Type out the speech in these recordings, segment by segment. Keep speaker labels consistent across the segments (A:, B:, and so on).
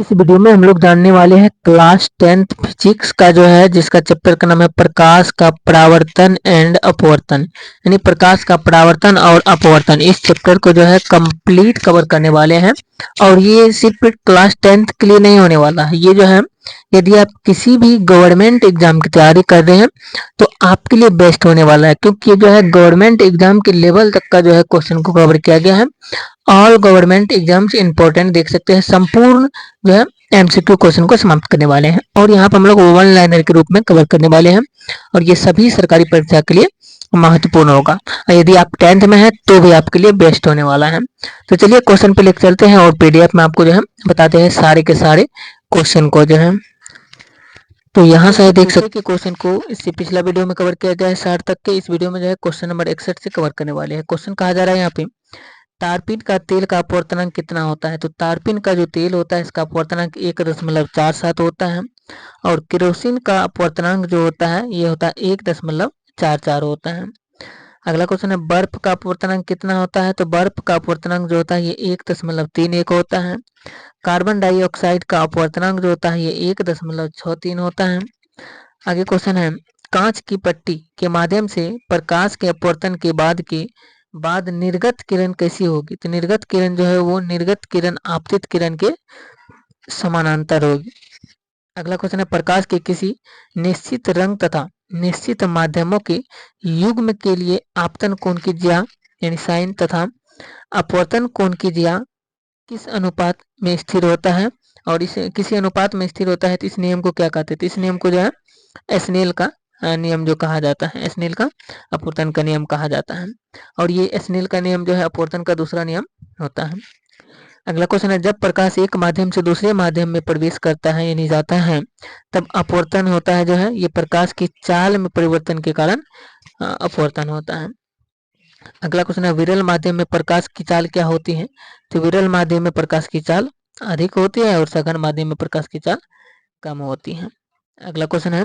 A: इस वीडियो में हम लोग जानने वाले हैं क्लास 10th फिजिक्स का जो है जिसका चैप्टर का नाम है प्रकाश का परावर्तन एंड अपवर्तन। यानी प्रकाश का परावर्तन और अपवर्तन इस चैप्टर को जो है कंप्लीट कवर करने वाले हैं। और ये सिर्फ क्लास 10th के लिए नहीं होने वाला है, ये जो है यदि आप किसी भी गवर्नमेंट एग्जाम की तैयारी कर रहे हैं तो आपके लिए बेस्ट होने वाला है, क्योंकि ये जो है गवर्नमेंट एग्जाम के लेवल तक का जो है क्वेश्चन को कवर किया गया है। ऑल गवर्नमेंट एग्जाम्स इंपॉर्टेंट देख सकते हैं, संपूर्ण जो है एमसीक्यू क्वेश्चन को समाप्त करने वाले हैं और यहाँ पर हम लोग वन लाइनर के रूप में कवर करने वाले हैं और ये सभी सरकारी परीक्षा के लिए महत्वपूर्ण होगा। यदि आप 10th में हैं तो भी आपके लिए बेस्ट होने वाला है। तो चलिए क्वेश्चन पे लेकर चलते हैं और पीडीएफ में आपको जो है बताते हैं सारे के सारे क्वेश्चन को जो है। तो यहाँ से देख सकते हैं क्वेश्चन को इससे पिछला वीडियो में कवर किया गया है 60 तक के। इस वीडियो में जो है क्वेश्चन नंबर 61 से कवर करने वाले हैं। क्वेश्चन कहा जा रहा है यहाँ पे तारपीन का तेल का अपवर्तनांक कितना होता है। तो तारपीन का जो तेल होता है इसका अपवर्तनांक 1.47 होता है और केरोसिन का अपवर्तनांक जो होता है ये होता है 1.44 होता है। अगला क्वेश्चन है बर्फ का अपवर्तनांक कितना होता है। तो बर्फ का अपवर्तनांक जो होता है ये 1.31 होता है। कार्बन डाइऑक्साइड का अपवर्तनांक जो होता है ये 1.63 होता है। आगे क्वेश्चन है कांच की पट्टी के माध्यम से प्रकाश के अपवर्तन के बाद निर्गत किरण कैसी होगी। तो निर्गत किरण जो है वो निर्गत किरण आपतित किरण के समानांतर होगी। अगला क्वेश्चन है प्रकाश के किसी निश्चित रंग तथा निश्चित माध्यमों के युग्म के लिए आपतन कोण की ज्या यानी साइन तथा अपवर्तन कोण की ज्या किस अनुपात में स्थिर होता है। और इस किसी अनुपात में स्थिर होता है तो इस नियम को क्या कहते हैं। तो इस नियम को जो है एस्नेल का नियम जो कहा जाता है, एस्नेल का अपवर्तन का नियम कहा जाता है और ये एस्नेल का नियम जो है अपवर्तन का दूसरा नियम होता है। अगला क्वेश्चन है जब प्रकाश एक माध्यम से दूसरे माध्यम में प्रवेश करता है यानी जाता है तब अपवर्तन होता है जो है ये प्रकाश की चाल में परिवर्तन के कारण अपवर्तन होता है। अगला क्वेश्चन है विरल माध्यम में प्रकाश की चाल क्या होती है। तो विरल माध्यम में प्रकाश की चाल अधिक होती है और सघन माध्यम में प्रकाश की चाल कम होती है। अगला क्वेश्चन है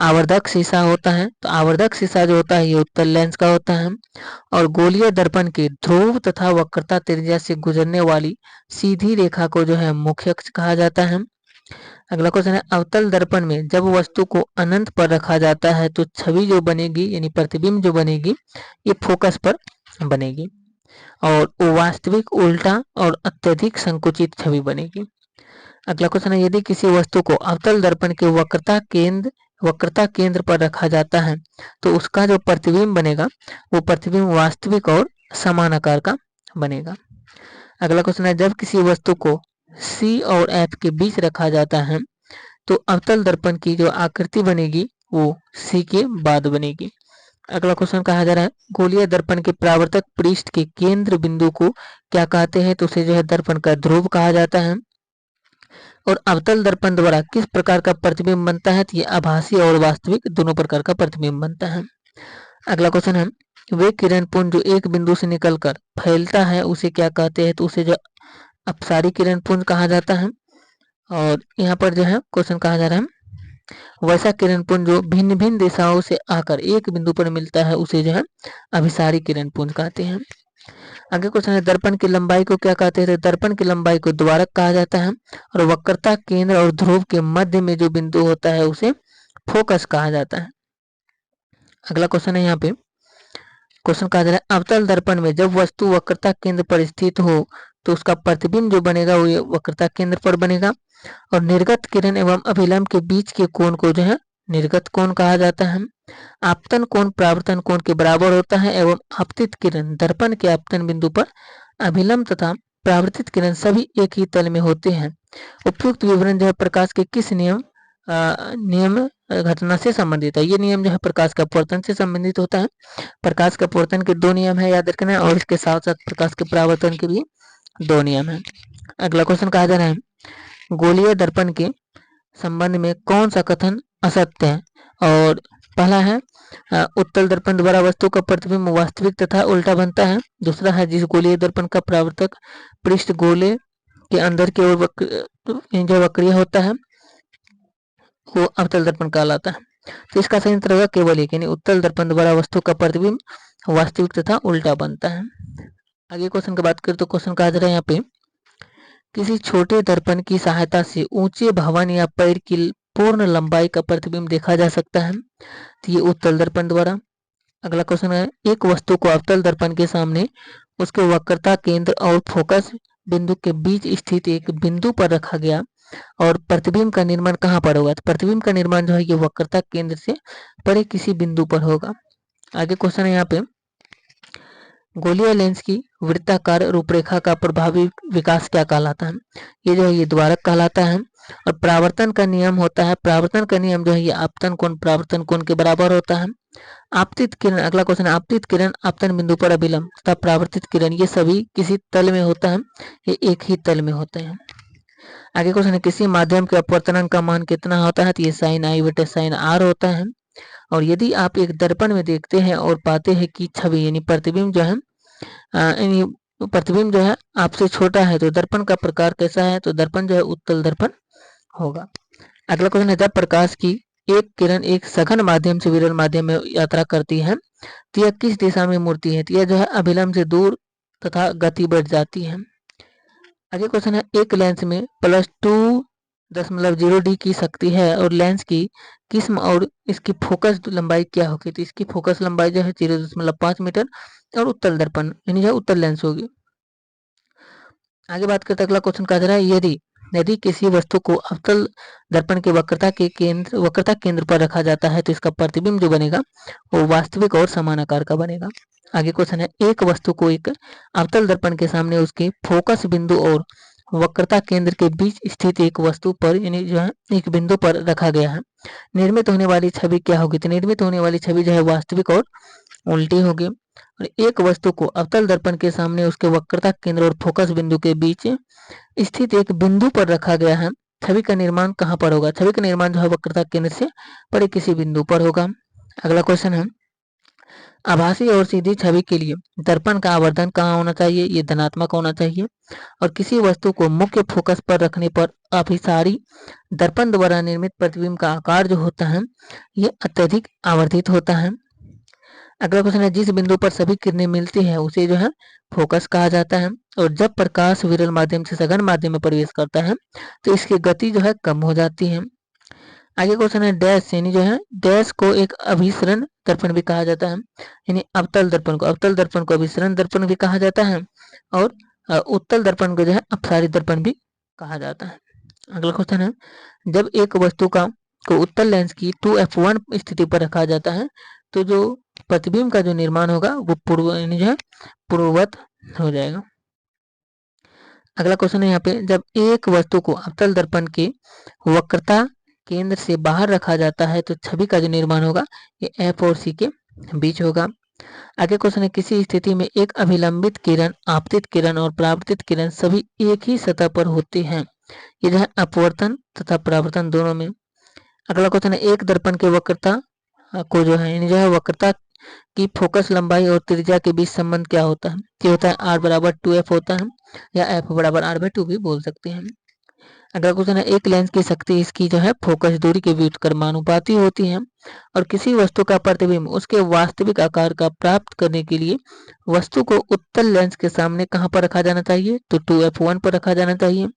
A: आवर्धक शीशा होता है। तो आवर्धक शीशा जो होता है ये उत्तल लेंस का होता है और गोलीय दर्पण के ध्रुव तथा वक्रता त्रिज्या से गुजरने वाली सीधी रेखा को जो है मुख्य अक्ष कहा जाता है। अगला क्वेश्चन है अवतल दर्पण में जब वस्तु को अनंत पर रखा जाता है तो छवि जो बनेगी यानी प्रतिबिंब जो बनेगी ये फोकस पर बनेगी और वास्तविक उल्टा और अत्यधिक संकुचित छवि बनेगी। अगला क्वेश्चन है यदि किसी वस्तु को अवतल दर्पण के वक्रता केंद्र पर रखा जाता है तो उसका जो प्रतिबिंब बनेगा वो प्रतिबिंब वास्तविक और समान आकार का बनेगा। अगला क्वेश्चन है जब किसी वस्तु को C और F के बीच रखा जाता है तो अवतल दर्पण की जो आकृति बनेगी वो C के बाद बनेगी। अगला क्वेश्चन कहा जा रहा है गोलीय दर्पण के परावर्तक पृष्ठ के केंद्र बिंदु को क्या कहते हैं। तो उसे जो है दर्पण का ध्रुव कहा जाता है। और अवतल दर्पण द्वारा किस प्रकार का प्रतिबिंब बनता है। तो ये आभासी और वास्तविक दोनों प्रकार का प्रतिबिंब बनता है। अगला क्वेश्चन है वे किरण पुंज जो एक बिंदु से निकलकर फैलता है उसे क्या कहते हैं। तो उसे जो अपसारी किरण पुंज कहा जाता है। और यहाँ पर जो है क्वेश्चन कहा जा रहा है वैसा किरण पुंज जो भिन्न भिन्न दिशाओं से आकर एक बिंदु पर मिलता है उसे जो है अभिसारी किरण पुंज कहते हैं। आगे क्वेश्चन है दर्पण की लंबाई को क्या कहते हैं। तो दर्पण की लंबाई को द्वारक कहा जाता है और वक्रता केंद्र और ध्रुव के मध्य में जो बिंदु होता है उसे फोकस कहा जाता है। अगला क्वेश्चन है यहाँ पे क्वेश्चन कहा जा रहा है अवतल दर्पण में जब वस्तु वक्रता केंद्र पर स्थित हो तो उसका प्रतिबिंब जो बनेगा वो वक्रता केंद्र पर बनेगा और निर्गत किरण एवं अभिलंब के बीच के कोण को जो है निर्गत कोण कहा जाता है। आपतन कोण परावर्तन कोण के बराबर होता है एवं आपतित किरण दर्पण के आपतन बिंदु पर अभिलंब तथा परावर्तित किरण सभी एक ही तल में होते हैं। उपयुक्त विवरण जो है प्रकाश के किस नियम घटना से संबंधित है। ये नियम जो है प्रकाश का अपवर्तन से संबंधित होता है। प्रकाश के अपवर्तन के दो नियम है याद रखना और इसके साथ साथ प्रकाश के परावर्तन के भी दो नियम है। अगला क्वेश्चन कहा जा रहा है गोलीय दर्पण के संबंध में कौन सा कथन असत्य है। और पहला है उत्तल दर्पण द्वारा वस्तु का प्रतिबिंब वास्तविक तथा उल्टा बनता है। दूसरा है जिस गोलीय दर्पण का परावर्तक पृष्ठ गोले के अंदर की ओर जो वक्रीय होता है वो अवतल दर्पण कहलाता है। तो इसका सही उत्तर होगा केवल एक यानी उत्तल दर्पण द्वारा वस्तु का प्रतिबिंब वास्तविक तथा उल्टा बनता है। आगे क्वेश्चन की बात करें तो क्वेश्चन कहा जा रहा है यहाँ पे किसी छोटे दर्पण की सहायता से ऊंचे भवन या पैर की पूर्ण लंबाई का प्रतिबिंब देखा जा सकता है, तो ये उत्तल दर्पण द्वारा। अगला क्वेश्चन है, एक वस्तु को अवतल दर्पण के सामने उसके वक्रता केंद्र और फोकस बिंदु के बीच स्थित एक बिंदु पर रखा गया और प्रतिबिंब का निर्माण कहाँ पर होगा? तो प्रतिबिंब का निर्माण जो है ये वक्रता केंद्र से परे किसी बिंदु पर होगा। आगे क्वेश्चन है यहाँ पे, गोलीय लेंस की वृत्ताकार रूपरेखा का प्रभावी विकास क्या कहलाता है? ये जो है ये द्वारक कहलाता है। और परावर्तन का नियम होता है, परावर्तन का नियम जो है ये आपतन कोण परावर्तन कोण के बराबर होता है। आपतित किरण, अगला क्वेश्चन है, आपतित किरण आपतन बिंदु पर अभिलंब तथा परावर्तित किरण ये सभी किसी तल में होता है, ये एक ही तल में होते हैं। आगे क्वेश्चन है, किसी माध्यम के अपवर्तनांक का मान कितना होता है? तो ये साइन आई बटे साइन आर होता है। और यदि आप एक दर्पण में देखते हैं और पाते हैं कि छवि यानी प्रतिबिंब जो है प्रतिबिंब जो है आपसे छोटा है तो दर्पण का प्रकार कैसा है? तो दर्पण जो है उत्तल दर्पण होगा। अगला क्वेश्चन है, जब प्रकाश की एक किरण एक सघन माध्यम से विरल माध्यम में यात्रा करती है तो यह किस दिशा में मुड़ती है? तो यह जो है अभिलंब से दूर तथा गति बढ़ जाती है। आगे क्वेश्चन है, एक लेंस में +2.0 D की शक्ति है और लेंस की किस्म और इसकी फोकस लंबाई क्या होगी? तो इसकी फोकस लंबाई जो है 0.5 मीटर और उत्तल दर्पण यानी जो उत्तल लेंस होगी। आगे बात करते अगला क्वेश्चन कहा जा रहा है, यदि यदि किसी वस्तु को अवतल दर्पण के वक्रता केंद्र पर रखा जाता है तो इसका प्रतिबिंब जो बनेगा वो वास्तविक और समान आकार का बनेगा। आगे क्वेश्चन है, एक वस्तु को एक अवतल दर्पण के सामने उसके फोकस बिंदु और वक्रता केंद्र के बीच स्थित एक वस्तु पर यानी जो है एक बिंदु पर रखा गया है, निर्मित होने वाली छवि क्या होगी? तो निर्मित होने वाली छवि जो है वास्तविक और उल्टी होगी। और एक वस्तु को अवतल दर्पण के सामने उसके वक्रता केंद्र और फोकस बिंदु के बीच स्थित एक बिंदु पर रखा गया है, छवि का निर्माण कहाँ पर होगा? छवि का निर्माण जो है वक्रता केंद्र से परे किसी बिंदु पर होगा। अगला क्वेश्चन है, आभासी और सीधी छवि के लिए दर्पण का आवर्धन कहाँ होना चाहिए? ये धनात्मक होना चाहिए। और किसी वस्तु को मुख्य फोकस पर रखने पर अभिसारी दर्पण द्वारा निर्मित प्रतिबिंब का आकार जो होता है ये अत्यधिक आवर्धित होता है। अगला क्वेश्चन है, जिस बिंदु पर सभी किरणें मिलती हैं उसे जो है फोकस कहा जाता है। और जब प्रकाश विरल माध्यम से सघन माध्यम में प्रवेश करता है तो इसकी गति जो है कम हो जाती है। आगे क्वेश्चन है, डैश यानी जो है डैश को एक अभिसरण दर्पण भी कहा जाता है, यानी अवतल दर्पण को अभिसरण दर्पण भी कहा जाता है और उत्तल दर्पण को जो है अपसारी दर्पण भी कहा जाता है। अगला क्वेश्चन है, जब एक वस्तु को उत्तल लेंस की 2f1 स्थिति पर रखा जाता है तो जो प्रतिबिंब का जो निर्माण होगा वो पूर्व यानी जो है पूर्ववत हो जाएगा। अगला क्वेश्चन है यहाँ पे, जब एक वस्तु को अवतल दर्पण के वक्रता केंद्र से बाहर रखा जाता है तो छवि का जो निर्माण होगा ये एफ और सी के बीच होगा। आगे क्वेश्चन है, किसी स्थिति में एक अभिलंबित किरण, आपतित किरण और परावर्तित किरण सभी एक ही सतह पर होते हैं, ये जो है अपवर्तन तथा परावर्तन दोनों में। अगला क्वेश्चन है, एक दर्पण के वक्रता को जो है यानी जो है वक्रता की फोकस लंबाई और त्रिज्या के बीच संबंध क्या होता है? ये होता है r बराबर 2f होता है या f बराबर r/2 भी बोल सकते हैं। अगला क्वेश्चन है, एक लेंस की शक्ति इसकी जो है फोकस दूरी के व्युत्क्रमानुपाती होती है और किसी वस्तु का प्रतिबिंब उसके वास्तविक आकार का प्राप्त करने के लिए वस्तु को उत्तल लेंस के सामने कहाँ पर रखा जाना चाहिए? तो 2f1 पर रखा जाना चाहिए।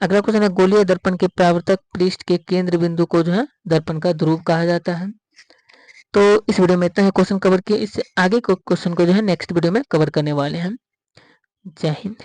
A: अगला क्वेश्चन है, गोलीय दर्पण के परावर्तक पृष्ठ के केंद्र बिंदु को जो है दर्पण का ध्रुव कहा जाता है। तो इस वीडियो में इतना है क्वेश्चन कवर किए, इससे आगे को क्वेश्चन को जो है नेक्स्ट वीडियो में कवर करने वाले हैं। जय हिंद।